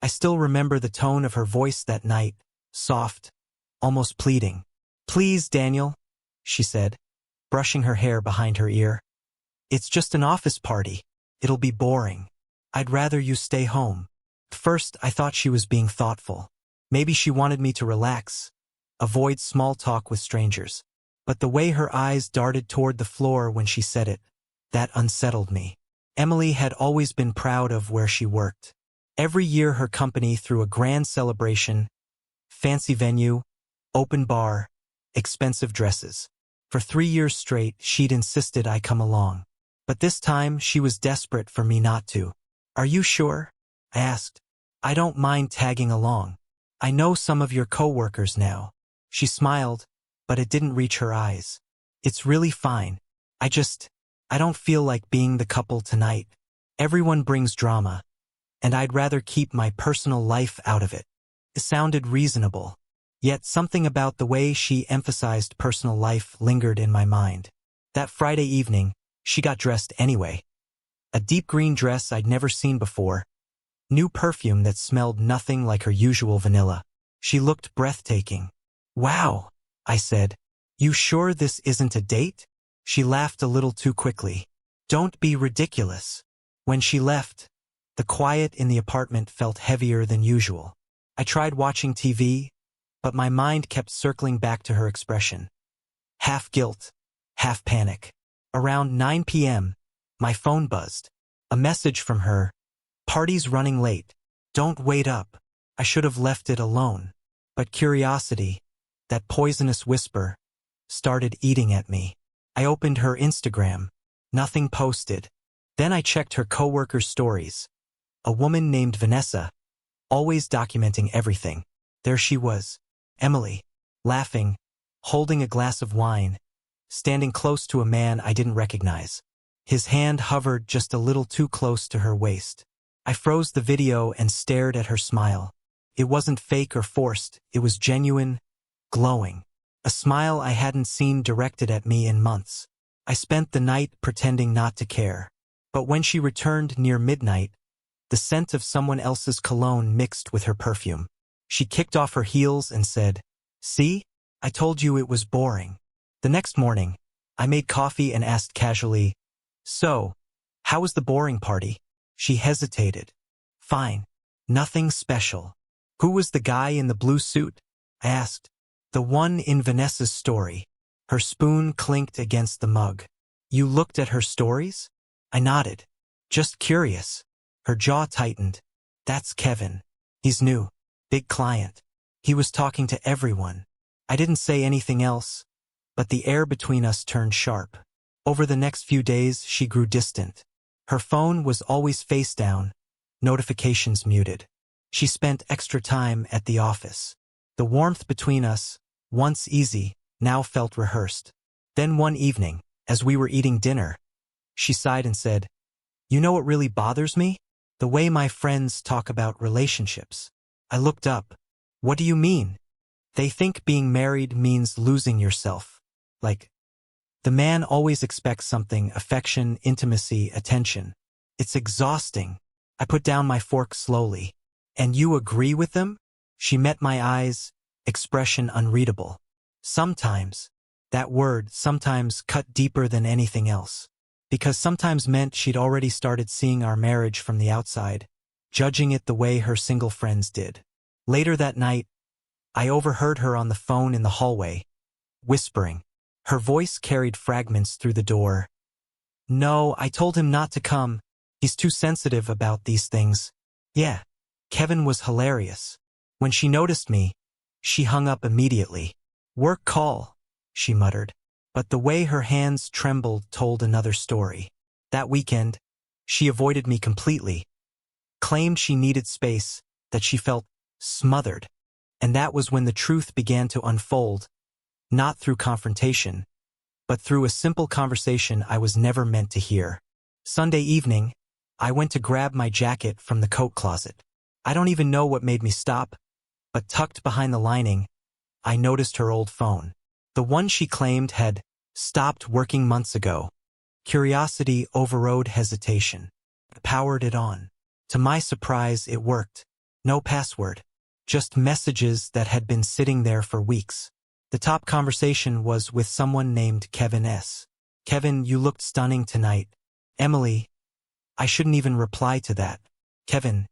I still remember the tone of her voice that night, soft, almost pleading. "Please, Daniel," she said, brushing her hair behind her ear. "It's just an office party. It'll be boring. I'd rather you stay home." At first, I thought she was being thoughtful. Maybe she wanted me to relax, avoid small talk with strangers. But the way her eyes darted toward the floor when she said it, that unsettled me. Emily had always been proud of where she worked. Every year her company threw a grand celebration, fancy venue, open bar, expensive dresses. For 3 years straight, she'd insisted I come along. But this time, she was desperate for me not to. "Are you sure?" I asked. "I don't mind tagging along. I know some of your co-workers now." She smiled, but it didn't reach her eyes. "It's really fine. I don't feel like being the couple tonight. Everyone brings drama, and I'd rather keep my personal life out of it." It sounded reasonable, yet something about the way she emphasized personal life lingered in my mind. That Friday evening, she got dressed anyway. A deep green dress I'd never seen before, new perfume that smelled nothing like her usual vanilla. She looked breathtaking. "Wow," I said. "You sure this isn't a date?" She laughed a little too quickly. "Don't be ridiculous." When she left, the quiet in the apartment felt heavier than usual. I tried watching TV, but my mind kept circling back to her expression. Half guilt, half panic. Around 9 p.m., my phone buzzed. A message from her. "Party's running late. Don't wait up." I should have left it alone. But curiosity, that poisonous whisper, started eating at me. I opened her Instagram. Nothing posted. Then I checked her coworkers' stories. A woman named Vanessa, always documenting everything. There she was, Emily, laughing, holding a glass of wine, standing close to a man I didn't recognize. His hand hovered just a little too close to her waist. I froze the video and stared at her smile. It wasn't fake or forced, it was genuine, glowing. A smile I hadn't seen directed at me in months. I spent the night pretending not to care. But when she returned near midnight, the scent of someone else's cologne mixed with her perfume. She kicked off her heels and said, "See? I told you it was boring." The next morning, I made coffee and asked casually, "So, how was the boring party?" She hesitated. "Fine. Nothing special." "Who was the guy in the blue suit?" I asked. "The one in Vanessa's story." Her spoon clinked against the mug. "You looked at her stories?" I nodded. "Just curious." Her jaw tightened. "That's Kevin. He's new. Big client. He was talking to everyone." I didn't say anything else, but the air between us turned sharp. Over the next few days, she grew distant. Her phone was always face down, notifications muted. She spent extra time at the office. The warmth between us, once easy, now felt rehearsed. Then one evening, as we were eating dinner, she sighed and said, "You know what really bothers me? The way my friends talk about relationships." I looked up. "What do you mean?" "They think being married means losing yourself. Like, the man always expects something, affection, intimacy, attention. It's exhausting." I put down my fork slowly. "And you agree with them?" She met my eyes, expression unreadable. Sometimes. That word, sometimes, cut deeper than anything else. Because sometimes meant she'd already started seeing our marriage from the outside, judging it the way her single friends did. Later that night, I overheard her on the phone in the hallway, whispering. Her voice carried fragments through the door. "No, I told him not to come. He's too sensitive about these things." Yeah, Kevin was hilarious. When she noticed me, she hung up immediately. "Work call," she muttered. But the way her hands trembled told another story. That weekend, she avoided me completely, claimed she needed space, that she felt smothered. And that was when the truth began to unfold, not through confrontation, but through a simple conversation I was never meant to hear. Sunday evening, I went to grab my jacket from the coat closet. I don't even know what made me stop, but tucked behind the lining, I noticed her old phone. The one she claimed had stopped working months ago. Curiosity overrode hesitation. I powered it on. To my surprise, it worked. No password. Just messages that had been sitting there for weeks. The top conversation was with someone named Kevin S. Kevin, you looked stunning tonight. Emily, I shouldn't even reply to that. Kevin,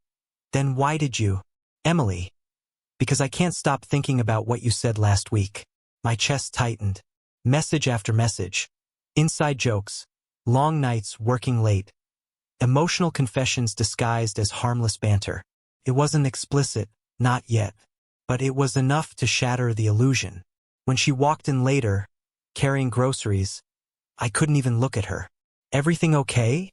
then why did you? Emily, because I can't stop thinking about what you said last week. My chest tightened. Message after message. Inside jokes. Long nights working late. Emotional confessions disguised as harmless banter. It wasn't explicit, not yet. But it was enough to shatter the illusion. When she walked in later, carrying groceries, I couldn't even look at her. Everything okay?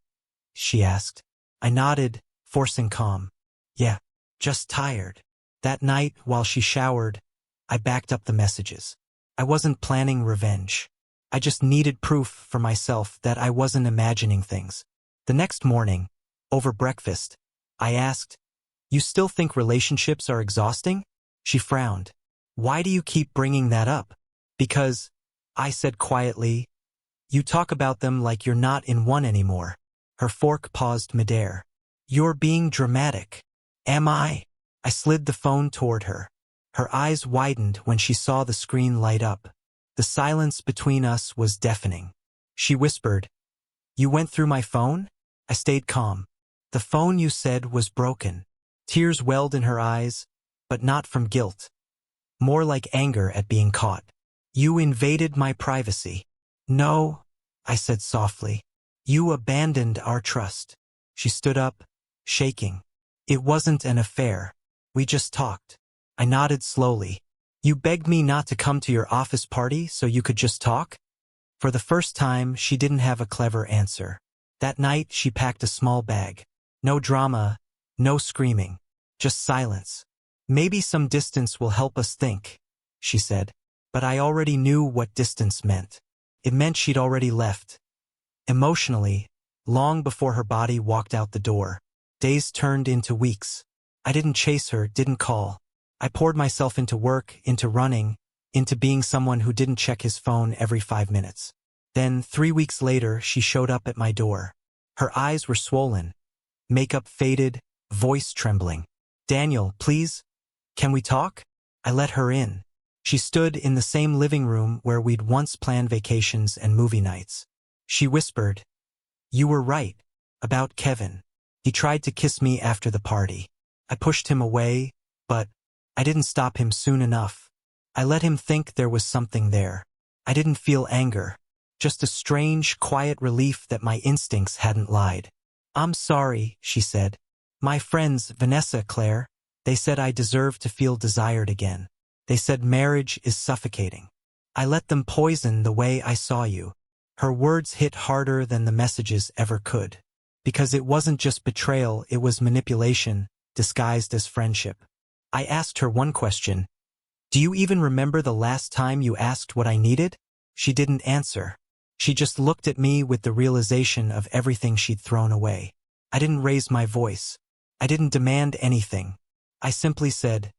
She asked. I nodded, forcing calm. Yeah, just tired. That night, while she showered, I backed up the messages. I wasn't planning revenge. I just needed proof for myself that I wasn't imagining things. The next morning, over breakfast, I asked, You still think relationships are exhausting? She frowned. Why do you keep bringing that up? Because, I said quietly, you talk about them like you're not in one anymore. Her fork paused midair. You're being dramatic. Am I? I slid the phone toward her. Her eyes widened when she saw the screen light up. The silence between us was deafening. She whispered, You went through my phone? I stayed calm. The phone you said was broken. Tears welled in her eyes, but not from guilt. More like anger at being caught. You invaded my privacy. No, I said softly. You abandoned our trust. She stood up, shaking. It wasn't an affair. We just talked. I nodded slowly. You begged me not to come to your office party so you could just talk? For the first time, she didn't have a clever answer. That night, she packed a small bag. No drama, no screaming, just silence. Maybe some distance will help us think, she said. But I already knew what distance meant. It meant she'd already left. Emotionally, long before her body walked out the door. Days turned into weeks. I didn't chase her, didn't call. I poured myself into work, into running, into being someone who didn't check his phone every 5 minutes. Then, 3 weeks later, she showed up at my door. Her eyes were swollen, makeup faded, voice trembling. Daniel, please, can we talk? I let her in. She stood in the same living room where we'd once planned vacations and movie nights. She whispered, You were right, about Kevin. He tried to kiss me after the party. I pushed him away, but I didn't stop him soon enough. I let him think there was something there. I didn't feel anger, just a strange, quiet relief that my instincts hadn't lied. I'm sorry, she said. My friends, Vanessa, Claire, they said I deserve to feel desired again. They said marriage is suffocating. I let them poison the way I saw you. Her words hit harder than the messages ever could. Because it wasn't just betrayal, it was manipulation, disguised as friendship. I asked her one question. Do you even remember the last time you asked what I needed? She didn't answer. She just looked at me with the realization of everything she'd thrown away. I didn't raise my voice. I didn't demand anything. I simply said,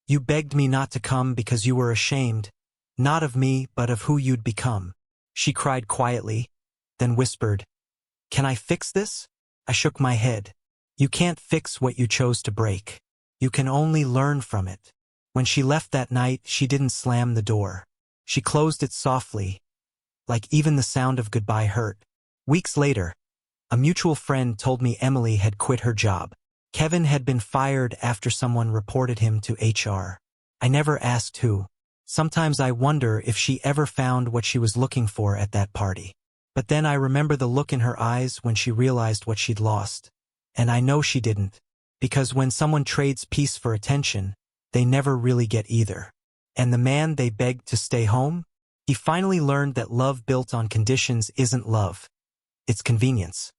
You begged me not to come because you were ashamed, not of me, but of who you'd become. She cried quietly, then whispered, Can I fix this? I shook my head. You can't fix what you chose to break. You can only learn from it. When she left that night, she didn't slam the door. She closed it softly, like even the sound of goodbye hurt. Weeks later, a mutual friend told me Emily had quit her job. Kevin had been fired after someone reported him to HR. I never asked who. Sometimes I wonder if she ever found what she was looking for at that party. But then I remember the look in her eyes when she realized what she'd lost. And I know she didn't. Because when someone trades peace for attention, they never really get either. And the man they begged to stay home? He finally learned that love built on conditions isn't love. It's convenience.